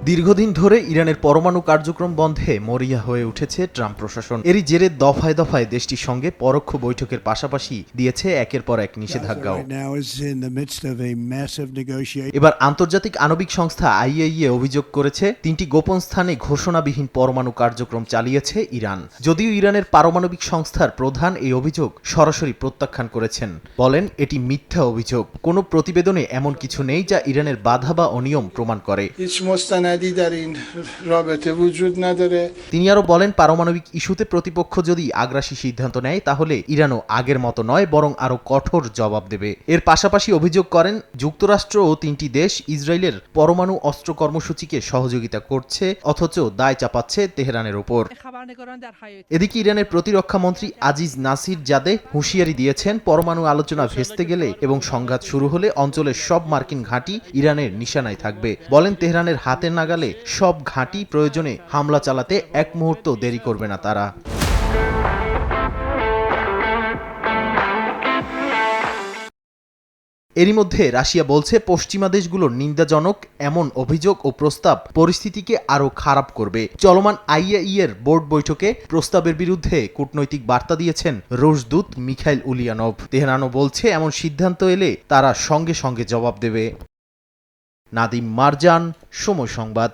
দীর্ঘদিন ধরে ইরানের পরমাণু কার্যক্রম বন্ধে মরিয়া হয়ে উঠেছে ট্রাম্প প্রশাসন। এরই জেরে দফায় দফায় দেশটির সঙ্গে পরোক্ষ বৈঠকের পাশাপাশি দিয়েছে একের পর এক নিষেধাজ্ঞাও। এবার আন্তর্জাতিক আণবিক সংস্থা আইএইএ অভিযোগ করেছে, 3টি গোপন স্থানে ঘোষণাবিহীন পরমাণু কার্যক্রম চালিয়েছে ইরান। যদিও ইরানের পারমাণবিক সংস্থার প্রধান এই অভিযোগ সরাসরি প্রত্যাখ্যান করেছেন, বলেন এটি মিথ্যা অভিযোগ। কোনো প্রতিবেদনে এমন কিছু নেই যা ইরানের বাধা বা অনিয়ম প্রমাণ করে। তিনি আরো বলেন, পারমাণবিক ইস্যুতে প্রতিপক্ষ যদি আগ্রাসী সিদ্ধান্ত নেয় তাহলে ইরানও আগের মতো নয়, বরং আরো কঠোর জবাব দেবে। এর পাশাপাশি অভিযোগ করেন, যুক্তরাষ্ট্র ও 3টি দেশ ইসরায়েলের পরমাণু অস্ত্র কর্মসূচিকে সহযোগিতা করছে, অথচ দায় চাপাচ্ছে তেহরানের উপর। এদিকে ইরানের প্রতিরক্ষা মন্ত্রী আজিজ নাসির জাদে হুঁশিয়ারি দিয়েছেন, পরমাণু আলোচনা ভেস্তে গেলে এবং সংঘাত শুরু হলে অঞ্চলের সব মার্কিন ঘাঁটি ইরানের নিশানায় থাকবে। বলেন, তেহরানের হাতের নাগালে সব ঘাঁটি, প্রয়োজনে হামলা চালাতে এক মুহূর্ত দেরি করবে না তারা। এরই মধ্যে রাশিয়া বলছে, পশ্চিমা দেশগুলোর নিন্দাজনক এমন অভিযোগ ও প্রস্তাব পরিস্থিতিকে আরও খারাপ করবে। চলমান আইএইএর বোর্ড বৈঠকে প্রস্তাবের বিরুদ্ধে কূটনৈতিক বার্তা দিয়েছেন রুশ দূত মিখাইল উলিয়ানভ। তেহরানও বলছে, এমন সিদ্ধান্ত এলে তারা সঙ্গে সঙ্গে জবাব দেবে। নাদিম মারজান, সময় সংবাদ।